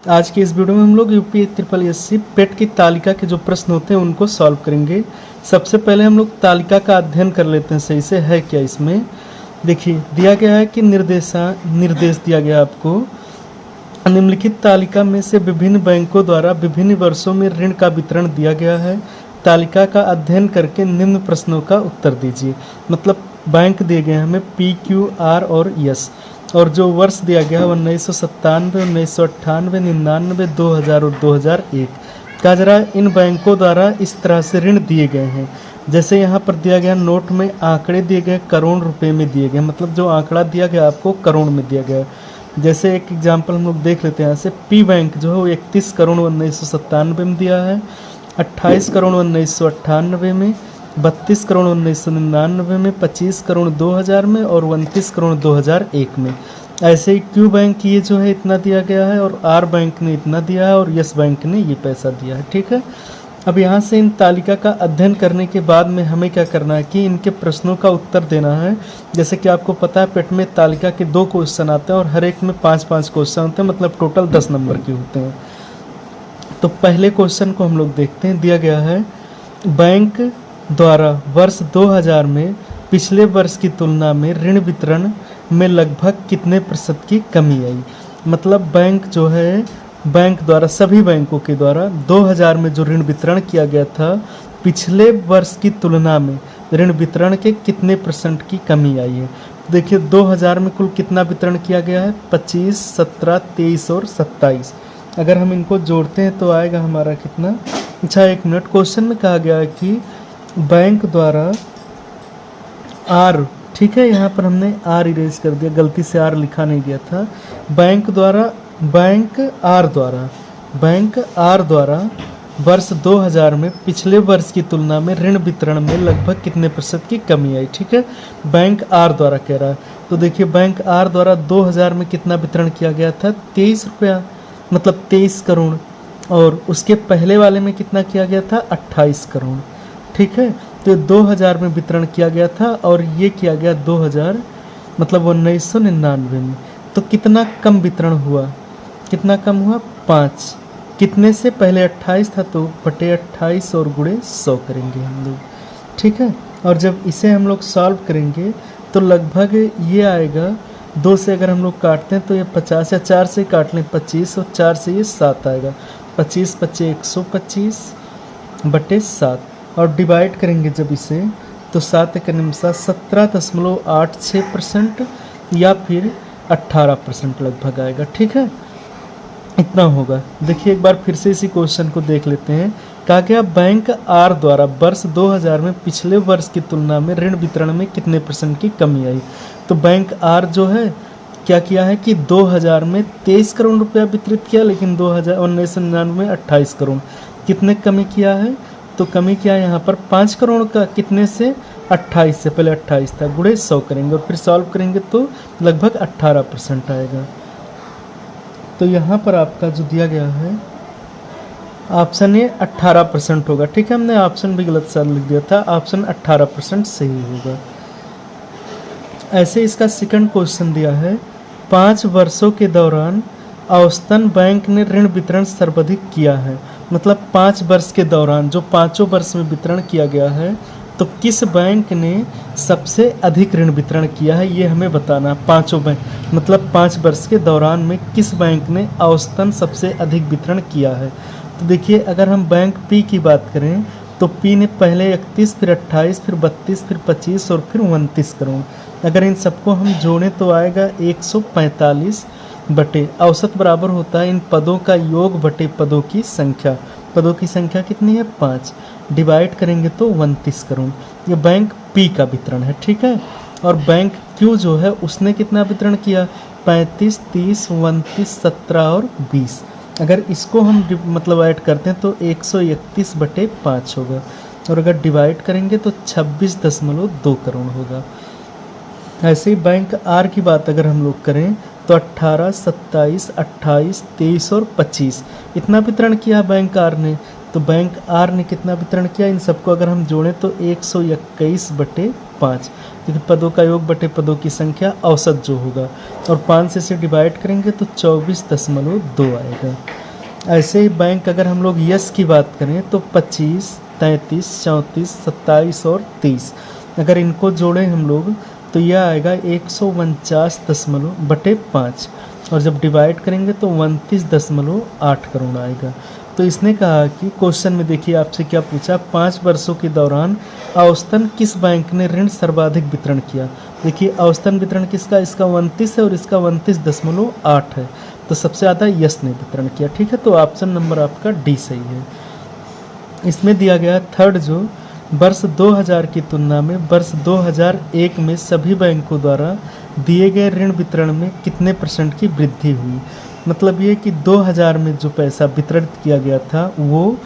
आज की इस वीडियो में हम लोग यूपी ट्रिपल एससी पेट की तालिका के जो प्रश्न होते हैं उनको सॉल्व करेंगे। सबसे पहले हम लोग तालिका का अध्ययन कर लेते हैं सही से है क्या इसमें। देखिए दिया गया है कि निर्देश दिया गया आपको, निम्नलिखित तालिका में से विभिन्न बैंकों द्वारा विभिन्न वर्षों में ऋण का वितरण दिया गया है। तालिका का अध्ययन करके निम्न प्रश्नों का उत्तर दीजिए। मतलब बैंक दिए गए हैं हमें पी, क्यू, आर और यस, और जो वर्ष दिया गया है 1997, 1998, 99, 2000 और 2001। कहा जा रहा है इन बैंकों द्वारा इस तरह से ऋण दिए गए हैं। जैसे यहाँ पर दिया गया नोट में आंकड़े दिए गए, करोड़ रुपए में दिए गए, मतलब जो आंकड़ा दिया गया आपको करोड़ में दिया गया। जैसे एक एग्जांपल हम लोग देख लेते हैं। यहाँ से पी बैंक जो है वो 31 करोड़ 1997 में दिया है, 28 करोड़ 1998 में, 32 करोड़ 1999 में, 25 करोड़ 2000 में और 29 करोड़ 2001 में। ऐसे ही क्यू बैंक ये जो है इतना दिया गया है, और आर बैंक ने इतना दिया है, और यस बैंक ने ये पैसा दिया है। ठीक है, अब यहाँ से इन तालिका का अध्ययन करने के बाद में हमें क्या करना है कि इनके प्रश्नों का उत्तर देना है। जैसे कि आपको पता है पेट में तालिका के 2 क्वेश्चन आते हैं और हर एक में 5-5 क्वेश्चन होते हैं, मतलब टोटल 10 नंबर के होते हैं। तो पहले क्वेश्चन को हम लोग देखते हैं। दिया गया है बैंक द्वारा वर्ष 2000 में पिछले वर्ष की तुलना में ऋण वितरण में लगभग कितने प्रतिशत की कमी आई। मतलब बैंक जो है, बैंक द्वारा सभी बैंकों के द्वारा 2000 में जो ऋण वितरण किया गया था, पिछले वर्ष की तुलना में ऋण वितरण के कितने % की कमी आई है। देखिए 2000 में कुल कितना वितरण किया गया है, 25, 17, 23 और 27। अगर हम इनको जोड़ते हैं तो आएगा हमारा कितना। अच्छा एक मिनट, क्वेश्चन में कहा गया है कि बैंक द्वारा आर, ठीक है यहाँ पर हमने आर इरेज कर दिया, गलती से आर लिखा नहीं गया था। बैंक आर द्वारा वर्ष 2000 में पिछले वर्ष की तुलना में ऋण वितरण में लगभग कितने % की कमी आई। ठीक है, बैंक आर द्वारा कह रहा है। तो देखिए बैंक आर द्वारा 2000 में कितना वितरण किया गया था, 23 रुपया, मतलब 23 करोड़, और उसके पहले वाले में कितना किया गया था, 28 करोड़। ठीक है, तो 2000 में वितरण किया गया था और ये किया गया 2000 मतलब 1999 में। तो कितना कम वितरण हुआ, कितना कम हुआ, 5। कितने से, पहले 28 था तो बटे 28 और गुणे 100 करेंगे हम लोग। ठीक है, और जब इसे हम लोग सॉल्व करेंगे तो लगभग ये आएगा, 2 से अगर हम लोग काटते हैं तो ये 50, या 4 से काट लें 25, और 4 से ये 7 आएगा। 25 25 125 बटे 7, और डिवाइड करेंगे जब इसे तो 7 एक 17.86% या फिर 18% लगभग आएगा। ठीक है, इतना होगा। देखिए एक बार फिर से इसी क्वेश्चन को देख लेते हैं। कहा गया बैंक आर द्वारा वर्ष 2000 में पिछले वर्ष की तुलना में ऋण वितरण में कितने % की कमी आई। तो बैंक आर जो है क्या किया है कि 2000 में 23 करोड़ रुपया वितरित किया, लेकिन 1999 में 28 करोड़। कितने कमी किया है, तो कमी किया यहाँ पर 5 करोड़ का, कितने से, 28 से, पहले 28 था, गुणे 100 करेंगे और फिर सॉल्व करेंगे तो लगभग 18% आएगा। तो यहाँ पर आपका जो दिया गया है ऑप्शन ए 18% होगा। ठीक है, हमने ऑप्शन भी गलत सा लिख दिया था, ऑप्शन 18% सही होगा। ऐसे इसका सेकंड क्वेश्चन दिया है, 5 वर्षों के दौरान औसतन बैंक ने ऋण वितरण सर्वाधिक किया है। मतलब 5 वर्ष के दौरान जो 5 वर्ष में वितरण किया गया है, तो किस बैंक ने सबसे अधिक ऋण वितरण किया है ये हमें बताना। 5 बैंक मतलब 5 वर्ष के दौरान में किस बैंक ने औसतन सबसे अधिक वितरण किया है। तो देखिए अगर हम बैंक पी की बात करें तो पी ने पहले 31, फिर 28, फिर 32, फिर 25 और फिर 29 करोड़। अगर इन सबको हम जोड़ें तो आएगा 145 बटे औसत बराबर होता है इन पदों का योग बटे पदों की संख्या। पदों की संख्या कितनी है, 5। डिवाइड करेंगे तो 29 करोड़। ये बैंक पी का वितरण है। ठीक है, और बैंक क्यू जो है उसने कितना वितरण किया, 35, 30, 29, 17 और 20। अगर इसको हम मतलब ऐड करते हैं तो 131 बटे 5 होगा, और अगर डिवाइड करेंगे तो 26.2 करोड़ होगा। ऐसे ही बैंक आर की बात अगर हम लोग करें तो 18, 27, 28, 23 और 25 इतना वितरण किया बैंक आर ने। तो बैंक आर ने कितना वितरण किया, इन सबको अगर हम जोड़ें तो 121/5, क्योंकि पदों का योग बटे पदों की संख्या औसत जो होगा, और 5 से इसे डिवाइड करेंगे तो 24.2 आएगा। ऐसे ही बैंक अगर हम लोग यस की बात करें तो 25, 33, 34, 27 और 30, अगर इनको जोड़ें हम लोग तो यह आएगा 149.5, और जब डिवाइड करेंगे तो 29.8 करोड़ आएगा। तो इसने कहा कि क्वेश्चन में देखिए आपसे क्या पूछा, 5 वर्षों के दौरान औसतन किस बैंक ने ऋण सर्वाधिक वितरण किया। देखिए औसतन वितरण किसका, इसका 29 है और इसका 29.8 है, तो सबसे ज़्यादा यस ने वितरण किया। ठीक है, तो ऑप्शन नंबर आपका डी सही है। इसमें दिया गया थर्ड जो वर्ष 2000 की तुलना में वर्ष 2001 में सभी बैंकों द्वारा दिए गए ऋण वितरण में कितने % की वृद्धि हुई। मतलब ये कि 2000 में जो पैसा वितरित किया गया था वो,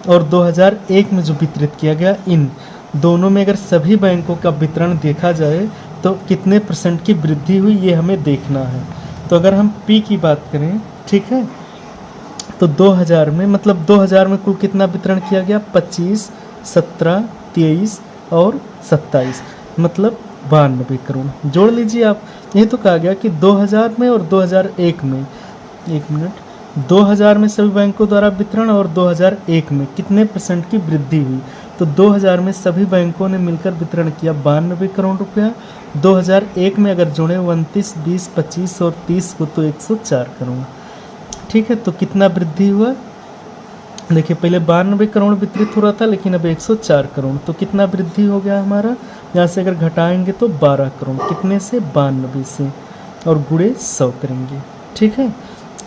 और 2001 में जो वितरित किया गया, इन दोनों में अगर सभी बैंकों का वितरण देखा जाए तो कितने % की वृद्धि हुई, ये हमें देखना है। तो अगर हम पी की बात करें, ठीक है, तो 2000 में मतलब 2000 में कुल कितना वितरण किया गया, 25, 17, 23 और 27, मतलब 92 करोड़। जोड़ लीजिए आप। ये तो कहा गया कि 2000 में और 2001 में, 1 मिनट, 2000 में सभी बैंकों द्वारा वितरण और 2001 में कितने % की वृद्धि हुई। तो 2000 में सभी बैंकों ने मिलकर वितरण किया 92 करोड़ रुपया। 2001 में अगर जोड़ें 29, 20, 25 और 30 को तो 104 करोड़। ठीक है, तो कितना वृद्धि हुआ, देखिए पहले 92 करोड़ वितरित हो रहा था लेकिन अब 104 करोड़, तो कितना वृद्धि हो गया हमारा। यहाँ से अगर घटाएंगे तो 12 करोड़, कितने से, 92 से, और गुणे 100 करेंगे। ठीक है,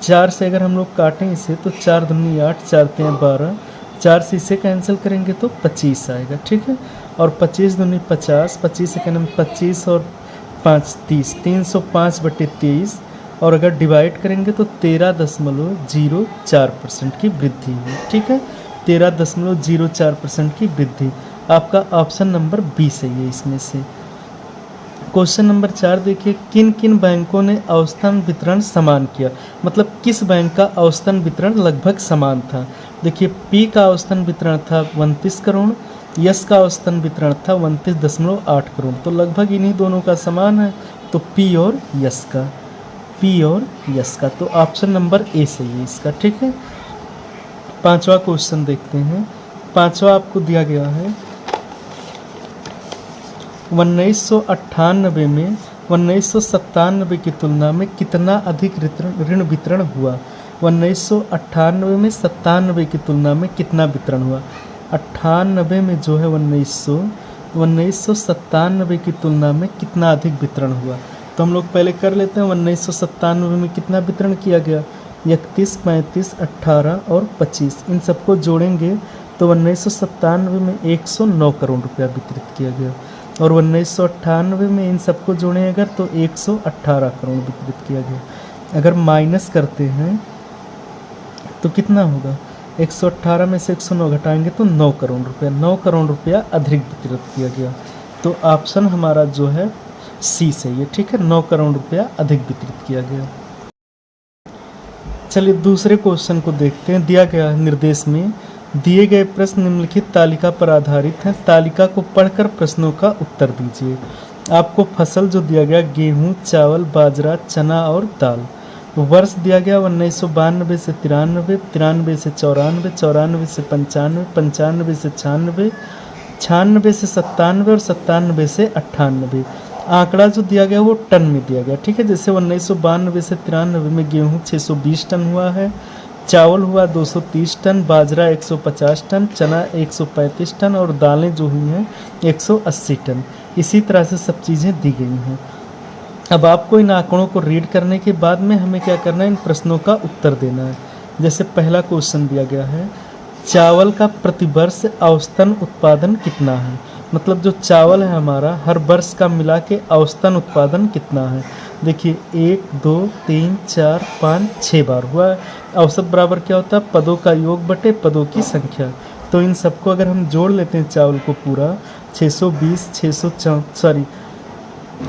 4 से अगर हम लोग काटें इसे तो 4 दूनी 8, 4 3 12, 4 से इसे कैंसिल करेंगे तो 25 आएगा। ठीक है, और 25 दूनी 50, 25 से कहना 25 और 5 30, 305/23, और अगर डिवाइड करेंगे तो 13.04% की वृद्धि हुई। ठीक है, 13.04% की वृद्धि। आपका ऑप्शन नंबर बी सही है इसमें से। क्वेश्चन नंबर 4 देखिए, किन किन बैंकों ने औसतन वितरण समान किया। मतलब किस बैंक का औसतन वितरण लगभग समान था। देखिए पी का औसतन वितरण था 29 करोड़, यस का औसतन वितरण था 29.8 करोड़, तो लगभग इन्हीं दोनों का समान है, तो पी और यस का, पी और यस का, तो ऑप्शन नंबर ए सही है इसका। ठीक है, 5वां क्वेश्चन देखते हैं। 5वां आपको दिया गया है 1998 में 1997 की तुलना में कितना अधिक ऋण वितरण हुआ। 1998 में 97 की तुलना में कितना वितरण हुआ। 98 में जो है 1997 की तुलना में कितना अधिक वितरण हुआ। तो हम लोग पहले कर लेते हैं, 1997 में कितना वितरण किया गया, 31, 35, 18 और 25, इन सबको जोड़ेंगे तो 1997 में 109 करोड़ रुपया वितरित किया गया, और 1998 में इन सबको जोड़ें अगर तो 118 करोड़ वितरित किया गया। अगर माइनस करते हैं तो कितना होगा, 118 में से 109 घटाएंगे तो 9 करोड़ रुपया, 9 करोड़ रुपया अधिक वितरित किया गया। तो ऑप्शन हमारा जो है सी सही है। ठीक है, 9 करोड़ रुपया अधिक वितरित किया गया। चलिए दूसरे क्वेश्चन को देखते हैं। दिया गया निर्देश में दिए गए प्रश्न निम्नलिखित तालिका पर आधारित हैं। तालिका को पढ़कर प्रश्नों का उत्तर दीजिए। आपको फसल जो दिया गया गेहूं, चावल, बाजरा, चना और दाल। वर्ष दिया गया 1992 से 93, 93 से 94, 94 से 95, 95 से 96, 96 से 97 और 97 से 98। आंकड़ा जो दिया गया वो टन में दिया गया। ठीक है, जैसे 1992 से 93 में गेहूँ 620 टन हुआ है, चावल हुआ 230 टन, बाजरा 150 टन, चना 135 टन और दालें जो हुई हैं 180 टन। इसी तरह से सब चीज़ें दी गई हैं। अब आपको इन आंकड़ों को रीड करने के बाद में हमें क्या करना है, इन प्रश्नों का उत्तर देना है। जैसे पहला क्वेश्चन दिया गया है, चावल का प्रतिवर्ष औसतन उत्पादन कितना है। मतलब जो चावल है हमारा हर वर्ष का मिला के औसतन उत्पादन कितना है। देखिए 1, 2, 3, 4, 5, 6 बार हुआ है। औसत बराबर क्या होता है, पदों का योग बटे पदों की संख्या। तो इन सबको अगर हम जोड़ लेते हैं चावल को पूरा 620,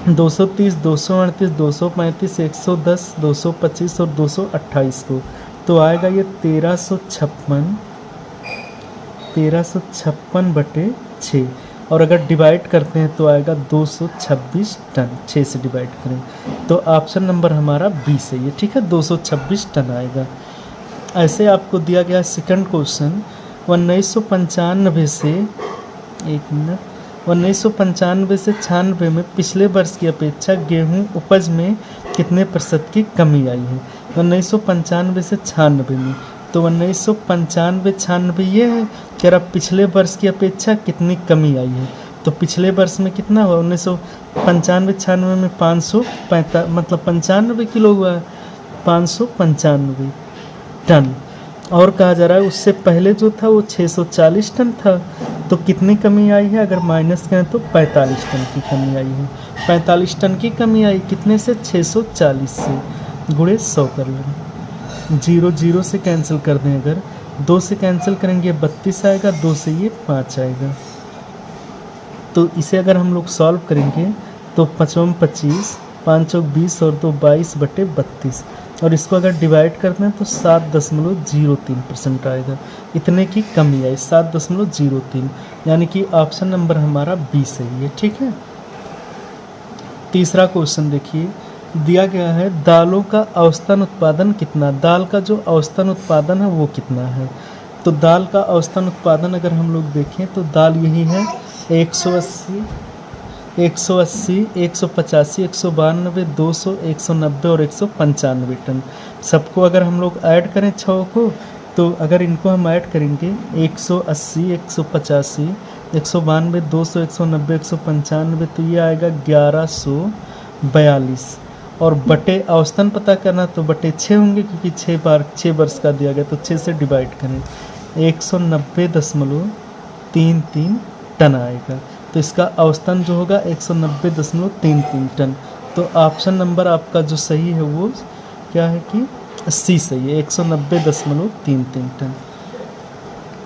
230, 238, 235, 110, 225 और 228 को, तो आएगा ये 1356 1356/6 और अगर डिवाइड करते हैं तो आएगा 226 टन। 6 से डिवाइड करें तो ऑप्शन नंबर हमारा बी सही है, ठीक है, 226 टन आएगा। ऐसे आपको दिया गया सेकंड क्वेश्चन 1995 से 1995 से 96 में पिछले वर्ष की अपेक्षा गेहूं उपज में कितने प्रतिशत की कमी आई है। 1995 से 96 में, तो 1995-96 ये है कि अब पिछले वर्ष की अपेक्षा कितनी कमी आई है। तो पिछले वर्ष में कितना हुआ, 1995-96 में 545 मतलब 95 किलो हुआ है, 595 टन। और कहा जा रहा है उससे पहले जो था वो 640 टन था। तो कितनी कमी आई है, अगर माइनस करें तो 45 टन की कमी आई है। 45 टन की कमी आई कितने से, 640 से, गुणे 100 कर लें। 0 0 से कैंसिल कर दें, अगर 2 से कैंसिल करेंगे 32 आएगा, 2 से ये 5 आएगा। तो इसे अगर हम लोग सॉल्व करेंगे तो 5 25, 5 20 और 2 22/32 और इसको अगर डिवाइड करते हैं तो 7.03% आएगा। इतने की कमी आई 7.03, यानी कि ऑप्शन नंबर हमारा बी सही है, ठीक है। तीसरा क्वेश्चन देखिए, दिया गया है दालों का औसतन उत्पादन कितना। दाल का जो औसतन उत्पादन है वो कितना है। तो दाल का औसतन उत्पादन अगर हम लोग देखें तो दाल यही है 180, 185, 192, 200, 190 और 195 टन। सबको अगर हम लोग ऐड करें 6 को, तो अगर इनको हम ऐड करेंगे 180, 185, 192, 200, 190, 195, तो ये आएगा 1142। और बटे औसतन पता करना तो बटे 6 होंगे, क्योंकि 6 वर्ष का दिया गया, तो 6 से डिवाइड करें 190.33 टन आएगा। तो इसका औसतन जो होगा 190.33 टन। तो ऑप्शन नंबर आपका जो सही है वो क्या है कि सी सही है, 190.33 टन।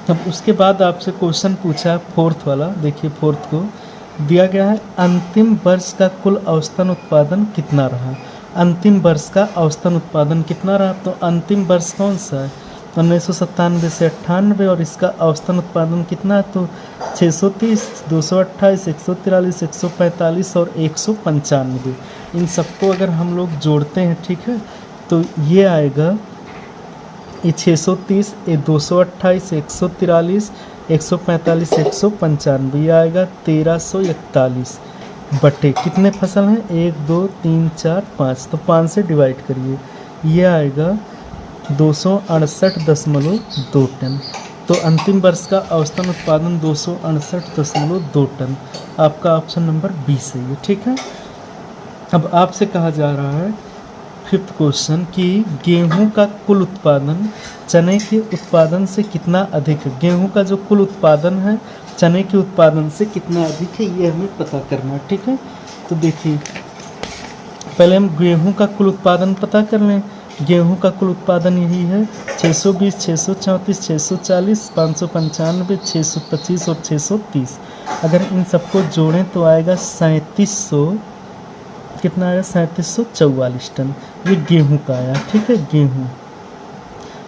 अब उसके बाद आपसे क्वेश्चन पूछा फोर्थ वाला, देखिए फोर्थ को दिया गया है अंतिम वर्ष का कुल औसतन उत्पादन कितना रहा। अंतिम वर्ष का औसतन उत्पादन कितना रहा, तो अंतिम वर्ष कौन सा है, 1997 से 98 और इसका औसतन उत्पादन कितना है, तो 630, 228, 143, 145 और 195। इन सबको अगर हम लोग जोड़ते हैं, ठीक है, तो ये आएगा ये 630, ये 228, 143, 145, 195, ये आएगा 1341 बटे कितने फसल हैं, 1 2 3 4 5, तो 5 से डिवाइड करिए, ये आएगा 268.2 टन। तो अंतिम वर्ष का औसतन उत्पादन 268.2 टन। आपका ऑप्शन नंबर बी सही है, ठीक है। अब आपसे कहा जा रहा है फिफ्थ क्वेश्चन कि गेहूं का कुल उत्पादन चने के उत्पादन से कितना अधिक है। गेहूं का जो कुल उत्पादन है चने के उत्पादन से कितना अधिक है, ये हमें पता करना है, ठीक है। तो देखिए पहले हम गेहूं का कुल उत्पादन पता कर लें। गेहूं का कुल उत्पादन यही है 620, 634, 640, 595, 625 और 630। अगर इन सबको जोड़ें तो आएगा 3700, कितना आएगा 3744 टन। ये गेहूं का आया, ठीक है, गेहूं।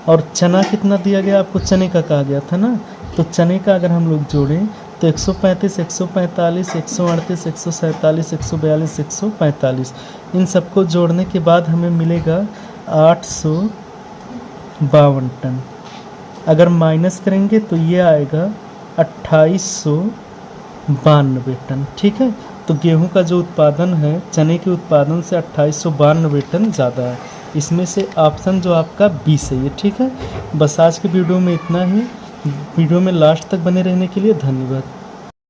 और चना कितना दिया गया आपको, चने का कहा गया था ना, तो चने का अगर हम लोग जोड़ें तो 135, 145, 138, 147, 142, 145। इन सबको जोड़ने के बाद हमें मिलेगा 852 टन। अगर माइनस करेंगे तो ये आएगा 2892 टन, ठीक है। तो गेहूं का जो उत्पादन है चने के उत्पादन से 2892 टन ज़्यादा है। इसमें से ऑप्शन जो आपका बी सही है, ठीक है। बस आज के वीडियो में इतना ही। वीडियो में लास्ट तक बने रहने के लिए धन्यवाद।